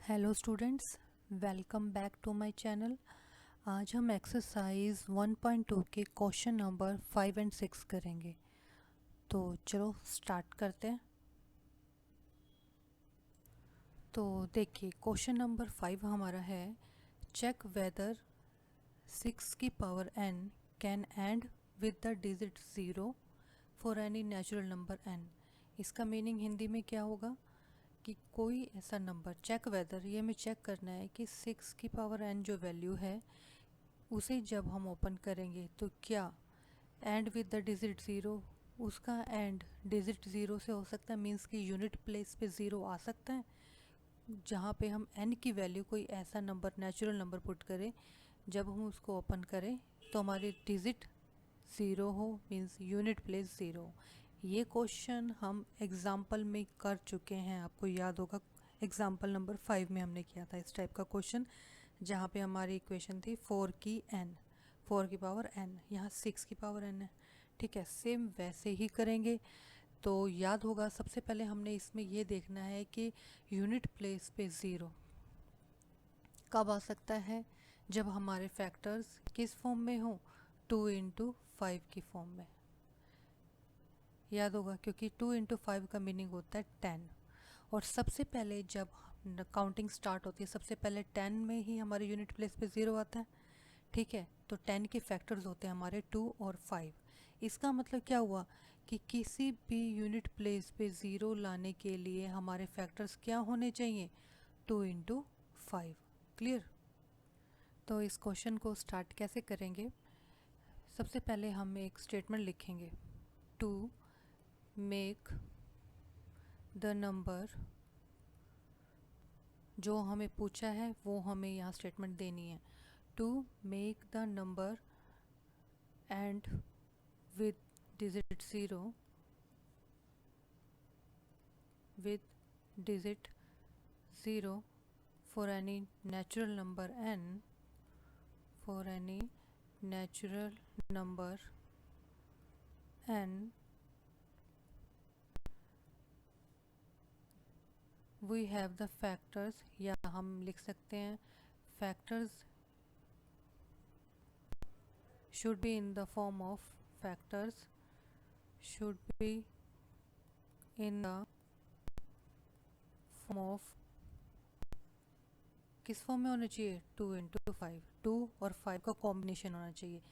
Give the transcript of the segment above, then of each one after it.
Hello students, welcome back to my channel. आज हम exercise 1.2 के क्वेश्चन नंबर 5 एंड 6 करेंगे। तो चलो स्टार्ट करते हैं। तो देखिए, क्वेश्चन नंबर 5 हमारा है, चेक वेदर 6 की power n can and with the digit 0 for any natural number n। इसका मीनिंग हिंदी में क्या होगा कि कोई ऐसा नंबर, चेक वेदर, ये हमें चेक करना है कि 6 की पावर n जो वैल्यू है उसे जब हम ओपन करेंगे तो क्या and with the digit zero, उसका एंड डिजिट ज़ीरो से हो सकता है, मींस कि यूनिट प्लेस पे ज़ीरो आ सकता है। जहाँ पे हम n की वैल्यू कोई ऐसा नंबर, नेचुरल नंबर पुट करें, जब हम उसको ओपन करें तो हमारी डिजिट ज़ीरो हो, मींस यूनिट प्लेस ज़ीरो हो। ये क्वेश्चन हम एग्जाम्पल में कर चुके हैं, आपको याद होगा एग्जाम्पल नंबर 5 में हमने किया था इस टाइप का क्वेश्चन, जहाँ पे हमारी इक्वेशन थी 4 की n, 4 की पावर n, यहाँ 6 की पावर n है। ठीक है, सेम वैसे ही करेंगे। तो याद होगा सबसे पहले हमने इसमें ये देखना है कि यूनिट प्लेस पे ज़ीरो कब आ सकता है, जब हमारे फैक्टर्स किस फॉर्म में हो, 2 into 5 की फॉर्म में। याद होगा क्योंकि 2 into 5 का मीनिंग होता है 10। और सबसे पहले जब काउंटिंग स्टार्ट होती है, सबसे पहले 10 में ही हमारे यूनिट प्लेस पे ज़ीरो आता है। ठीक है, तो 10 के फैक्टर्स होते हैं हमारे 2 और 5। इसका मतलब क्या हुआ कि किसी भी यूनिट प्लेस पे ज़ीरो लाने के लिए हमारे फैक्टर्स क्या होने चाहिए, 2 into 5। क्लियर। तो इस क्वेश्चन को स्टार्ट कैसे करेंगे, सबसे पहले हम एक स्टेटमेंट लिखेंगे, टू मेक द नंबर, जो हमें पूछा है वो हमें यहाँ स्टेटमेंट देनी है, to make the number end with digit 0 with digit 0 for any natural number n, for any natural number n we have the factors, या हम लिख सकते हैं factors should be in the form of, factors should be in the form of, किस form में होना चाहिए, 2 into 5, 2 और 5 का कॉम्बिनेशन होना चाहिए।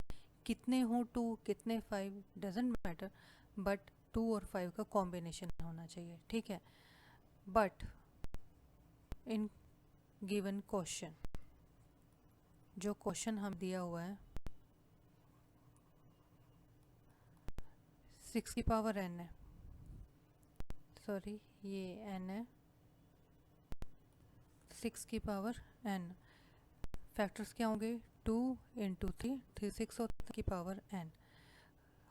कितने हो 2 कितने 5 डजेंट मैटर, बट 2 और 5 का कॉम्बिनेशन होना चाहिए। ठीक है, बट इन गिवन क्वेश्चन, जो क्वेश्चन हम दिया हुआ है 6 की पावर n है, सॉरी ये n है, 6 की पावर n, फैक्टर्स क्या होंगे, 2 into 3, 6 होता की पावर n।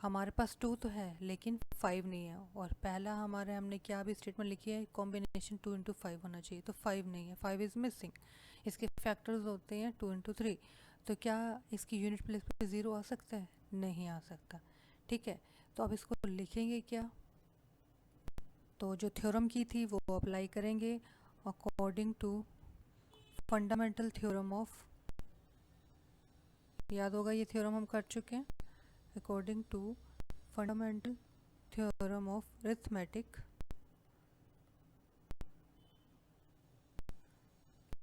हमारे पास 2 तो है लेकिन 5 नहीं है, और पहला हमारे हमने क्या भी स्टेटमेंट लिखी है, कॉम्बिनेशन 2 into 5 होना चाहिए, तो 5 नहीं है, 5 इज़ मिसिंग। इसके फैक्टर्स होते हैं 2 into 3, तो क्या इसकी यूनिट प्लेस पे ज़ीरो आ सकता है, नहीं आ सकता। ठीक है, तो अब इसको लिखेंगे क्या, तो जो थ्योरम की थी वो अप्लाई करेंगे according to fundamental theorem of, याद होगा ये थ्योरम हम कर चुके हैं, according to fundamental theorem of arithmetic.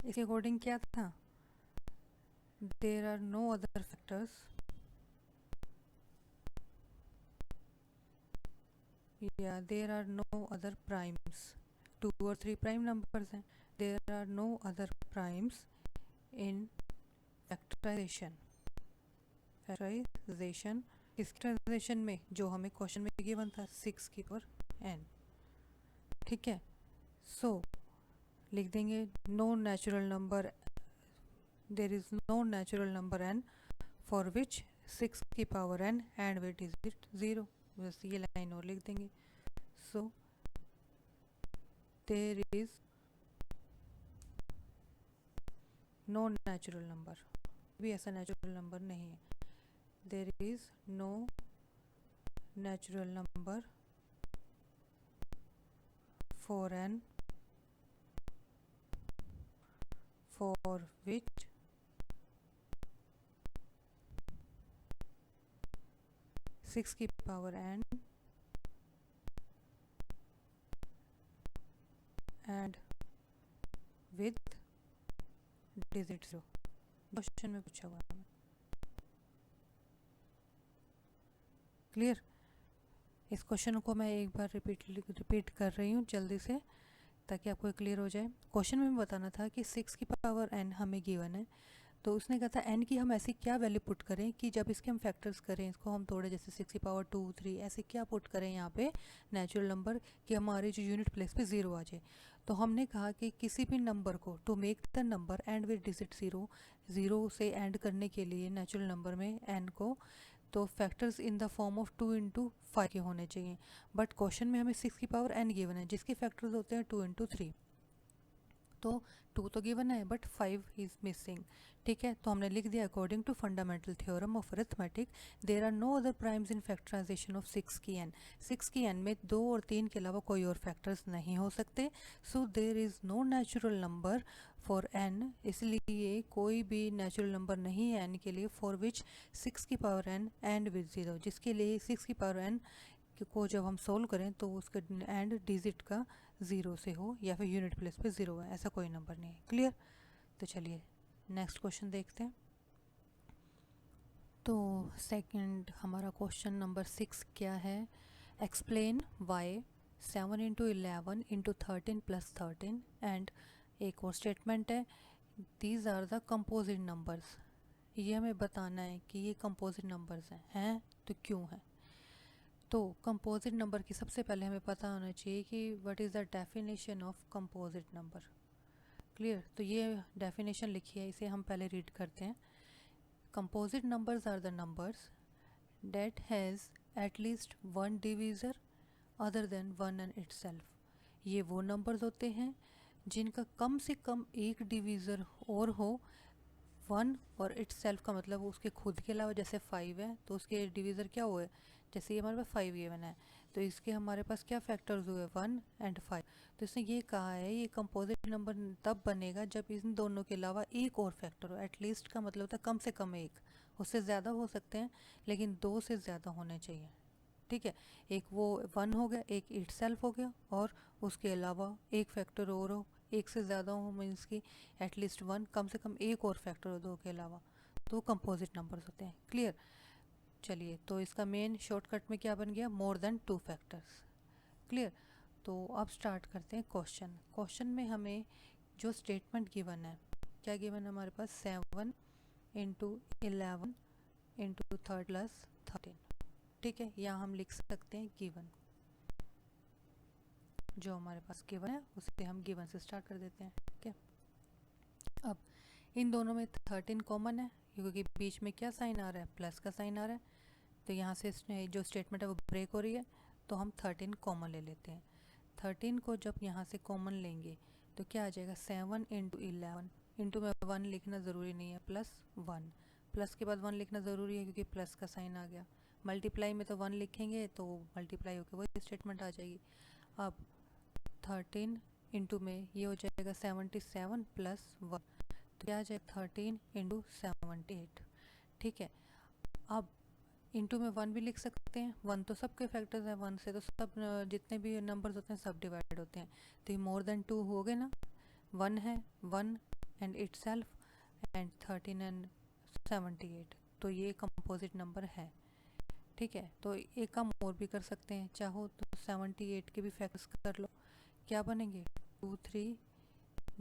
इसके अकॉर्डिंग क्या था, there are no other factors, या there are no other primes, 2 और 3 प्राइम नंबर्स हैं, there are no other primes in factorization, factorization, इस फैक्टराइजेशन में जो हमें क्वेश्चन में गिवन था 6 की पावर n। ठीक है, सो लिख देंगे no natural number, there is no natural number n for which 6 की power n and with digit 0, बस ये लाइन और लिख देंगे। So there is no natural number, भी ऐसा नेचुरल नंबर नहीं है, there is no natural number for n for which six की power n and with digit 0 question में पूछा हुआ है। क्लियर? इस क्वेश्चन को मैं एक बार रिपीट कर रही हूँ जल्दी से ताकि आपको क्लियर हो जाए। क्वेश्चन में बताना था कि 6 की पावर n हमें गिवन है, तो उसने कहा था n की हम ऐसी क्या वैल्यू पुट करें कि जब इसके हम फैक्टर्स करें, इसको हम तोड़े, जैसे 6 की पावर 2 3 ऐसे क्या पुट करें यहाँ पे नेचुरल नंबर कि हमारे जो यूनिट प्लेस पे 0 आ जाए। तो हमने कहा कि किसी भी नंबर को to make the number end with digit 0 से एंड करने के लिए नेचुरल नंबर में n को तो factors in the form of 2 into 5 के होने चाहिए। बट क्वेश्चन में हमें 6 की पावर n गिवन है जिसके फैक्टर्स होते हैं 2 इंटू 3, तो 2 तो गिवन है बट 5 इज मिसिंग। ठीक है, तो हमने लिख दिया according to fundamental theorem of arithmetic there are no other primes in factorisation of 6 की n। 6 की n में 2 और 3 के अलावा कोई और फैक्टर्स नहीं हो सकते। So there is no natural number for n, इसलिए कोई भी नेचुरल नंबर नहीं है n के लिए फॉर विच 6 की पावर n एंड विद 0, जिसके लिए 6 की पावर n को जब हम सोल्व करें तो उसका एंड डिजिट का 0 से हो या फिर यूनिट प्लेस पे 0 है, ऐसा कोई नंबर नहीं है। क्लियर? तो चलिए नेक्स्ट क्वेश्चन देखते हैं। तो सेकंड हमारा क्वेश्चन नंबर 6 क्या है? Explain why 7 into 11 into 13 plus 13 and एक और स्टेटमेंट है these are the composite numbers. ये हमें बताना है कि ये कंपोजिट नंबर्स हैं तो क्यों हैं। तो कंपोजिट नंबर की सबसे पहले हमें पता होना चाहिए कि what is the definition of composite number. Clear? तो ये डेफिनेशन लिखी है, इसे हम पहले रीड करते हैं। Composite numbers are the numbers that has at least one divisor other than one and itself. ये वो नंबर्स होते हैं जिनका कम से कम एक डिवीज़र और हो। वन और इट्स सेल्फ का मतलब उसके खुद के अलावा, जैसे 5 है तो उसके डिवीज़र क्या हुए, जैसे ये हमारे पास 5 गिवन है तो इसके हमारे पास क्या फैक्टर्स हुए 1 एंड 5। तो इसने ये कहा है ये कंपोजिट नंबर तब बनेगा जब इन दोनों के अलावा एक और फैक्टर हो। एटलीस्ट का मतलब होता है कम से कम एक, उससे ज़्यादा हो सकते हैं लेकिन 2 से ज़्यादा होने चाहिए। ठीक है, एक वो 1 हो गया, एक इट सेल्फ हो गया और उसके अलावा एक फैक्टर और हो, एक से ज़्यादा हो मीन्स की एटलीस्ट 1, कम से कम एक और फैक्टर हो 2 के अलावा, तो कंपोजिट नंबर्स होते हैं। क्लियर? चलिए, तो इसका मेन शॉर्टकट में क्या बन गया, मोर देन 2 फैक्टर्स। क्लियर? तो अब स्टार्ट करते हैं क्वेश्चन। क्वेश्चन में हमें जो स्टेटमेंट गिवन है, क्या गिवन है हमारे पास, 7 इंटू 11 इंटू 3 प्लस 13। ठीक है, यहाँ हम लिख सकते हैं गिवन, जो हमारे पास गिवन है उसे हम गिवन से स्टार्ट कर देते हैं। ठीक है, अब इन दोनों में 13 कॉमन है क्योंकि बीच में क्या साइन आ रहा है, प्लस का साइन आ रहा है, तो यहाँ से इसमें जो स्टेटमेंट है वो ब्रेक हो रही है, तो हम 13 कॉमन ले लेते हैं। 13 को जब यहाँ से कॉमन लेंगे तो क्या आ जाएगा, 7 इंटू 11, इंटू में 1 लिखना ज़रूरी नहीं है, प्लस 1, प्लस के बाद 1 लिखना ज़रूरी है क्योंकि प्लस का साइन आ गया। मल्टीप्लाई में तो 1 लिखेंगे तो मल्टीप्लाई होकर वही स्टेटमेंट आ जाएगी। अब 13 इंटू में ये हो जाएगा 77 प्लस 1, तो क्या आ जाएगा 13 इंटू 78। ठीक है, अब इंटू में 1 भी लिख सकते हैं, 1 तो सबके फैक्टर्स हैं, 1 से तो सब जितने भी नंबर्स होते हैं सब डिवाइड होते हैं, तो ये मोर देन 2 हो गए ना। 1 है, 1 and it self and 13 and 78, तो ये कंपोजिट नंबर है। ठीक है, तो एक काम और भी कर सकते हैं, चाहो तो 78 के भी फैक्टर्स कर लो, क्या बनेंगे 2 3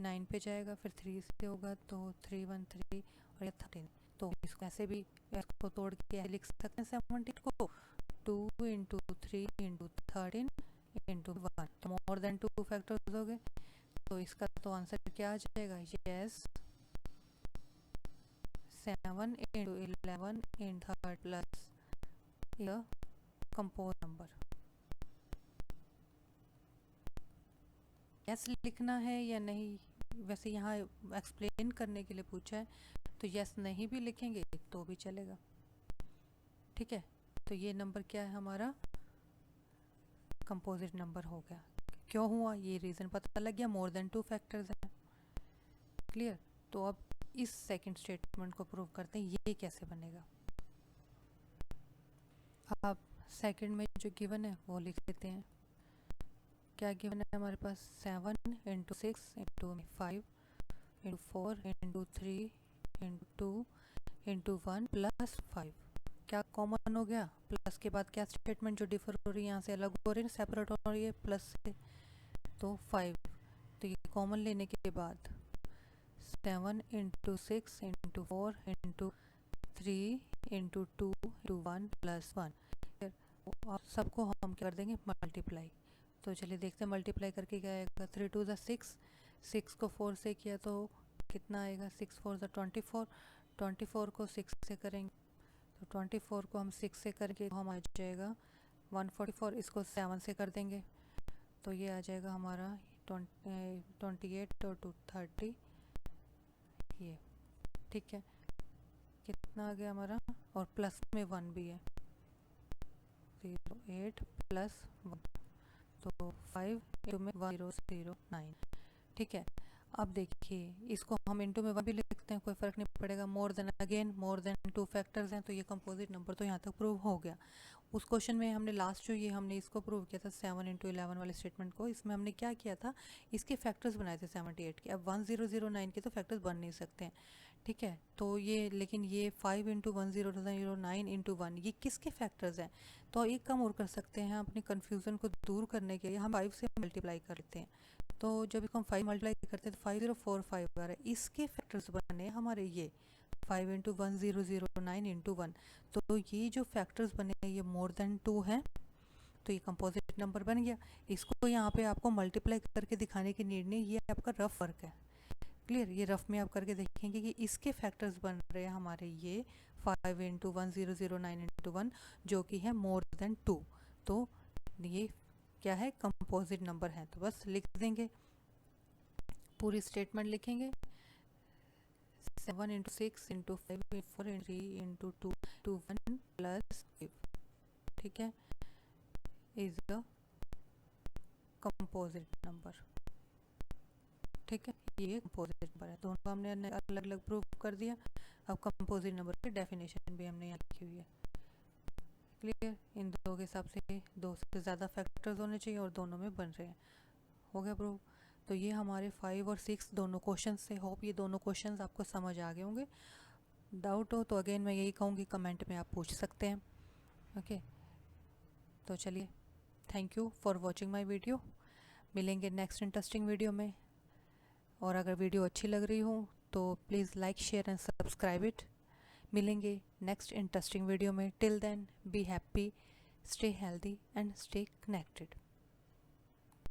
9 पे जाएगा, फिर 3 से होगा तो 3 1 3 और ये 13, तो इसको ऐसे भी इसको तोड़ के ऐसे लिख सकते हैं 70 को 2 इंटू 3 इंटू 13 इंटू 1, तो मोर देन 2 फैक्टर्स हो गए, तो इसका तो आंसर क्या आ जाएगा, यस 7 इंटू 11 इन 3 प्लस कंपोज नंबर। यस लिखना है या नहीं, वैसे यहाँ एक्सप्लेन करने के लिए पूछा है तो यस नहीं भी लिखेंगे तो भी चलेगा। ठीक है, तो ये नंबर क्या है हमारा, कंपोजिट नंबर हो गया। क्यों हुआ ये रीज़न पता लग गया, मोर देन 2 फैक्टर्स हैं। क्लियर? तो अब इस सेकंड स्टेटमेंट को प्रूव करते हैं ये कैसे बनेगा। अब सेकंड में जो गिवन है वो लिख देते हैं। क्या गिवन है हमारे पास, 7 into 6 into 5 into 4 into 3 into 2 into 1 plus 5। क्या कॉमन हो गया, प्लस के बाद क्या स्टेटमेंट जो डिफर हो रही है यहाँ से अलग हो रही है, सेपरेट हो रही है प्लस से, तो 5। तो ये कॉमन लेने के बाद 7 into 6 into 4 into 3 into 2 into 1 plus 1। और सबको हम क्या कर देंगे, मल्टीप्लाई। तो चलिए देखते हैं मल्टीप्लाई करके क्या आएगा। 3 टू ज़ा 6, 6 को 4 से किया तो कितना आएगा, 6 4 ज़ा 24, 24 को 6 से करेंगे तो 24 को हम 6 से करके हम आ जाएगा 144। इसको 7 से कर देंगे तो ये आ जाएगा हमारा 28 और 230, ये ठीक है। कितना आ गया हमारा, और प्लस में 1 भी है, 08 प्लस 1, तो 5 में 1009, ठीक है। अब देखिए इसको हम इंटू में 1 भी लिखते हैं, कोई फ़र्क नहीं पड़ेगा। More than, again more than 2 factors हैं तो ये कंपोजिट नंबर तो यहाँ तक प्रूव हो गया। उस क्वेश्चन में हमने लास्ट जो ये हमने इसको प्रूव किया था 7 इंटू 11 वाले स्टेटमेंट को, इसमें हमने क्या किया था, इसके फैक्टर्स बनाए थे 78 के। अब 1009 के तो फैक्टर्स बन नहीं सकते हैं, ठीक है। तो ये लेकिन ये 5 इंटू 1009 इंटू 1 ये किसके फैक्टर्स हैं, तो एक काम और कर सकते हैं, अपनी कन्फ्यूज़न को दूर करने के लिए हम 5 से मल्टीप्लाई करते हैं। तो जब इसको हम 5 मल्टीप्लाई करते हैं तो 5045 आ रहा है, इसके फैक्टर्स बने हमारे ये 5 इंटू 1009 इंटू 1। तो ये जो फैक्टर्स बने ये मोर देन 2 हैं, तो ये कंपोजिट नंबर बन गया। इसको यहाँ पे आपको मल्टीप्लाई करके दिखाने की नीड नहीं, ये आपका रफ वर्क है, क्लियर। ये रफ में आप करके देखेंगे कि इसके फैक्टर्स बन रहे हैं हमारे ये 5 इंटू 1009 इंटू 1 जो कि है मोर देन 2। तो ये क्या है, कंपोजिट नंबर है। तो बस लिख देंगे, पूरी स्टेटमेंट लिखेंगे, 7 into 6 into 5 4 into 3 into 2 to 1 plus 5, ठीक है, इज द कंपोजिट नंबर, ठीक है। ये कंपोजिट नंबर है, दोनों को हमने अलग अलग प्रूव कर दिया। अब कंपोजिट नंबर की डेफिनेशन भी हमने यहाँ लिखी हुई है, क्लियर। इन दो के हिसाब से 2 से ज़्यादा फैक्टर्स होने चाहिए और दोनों में बन रहे हैं, हो गया प्रूव। तो ये हमारे 5 और 6 दोनों क्वेश्चन से, होप ये दोनों क्वेश्चंस आपको समझ आ गए होंगे। डाउट हो तो अगेन मैं यही कहूँगी कमेंट में आप पूछ सकते हैं, ओके। तो चलिए, thank you for watching my video, मिलेंगे नेक्स्ट इंटरेस्टिंग वीडियो में। और अगर वीडियो अच्छी लग रही हो तो please like share and subscribe it. मिलेंगे नेक्स्ट इंटरेस्टिंग वीडियो में, till then be happy, stay healthy and stay connected.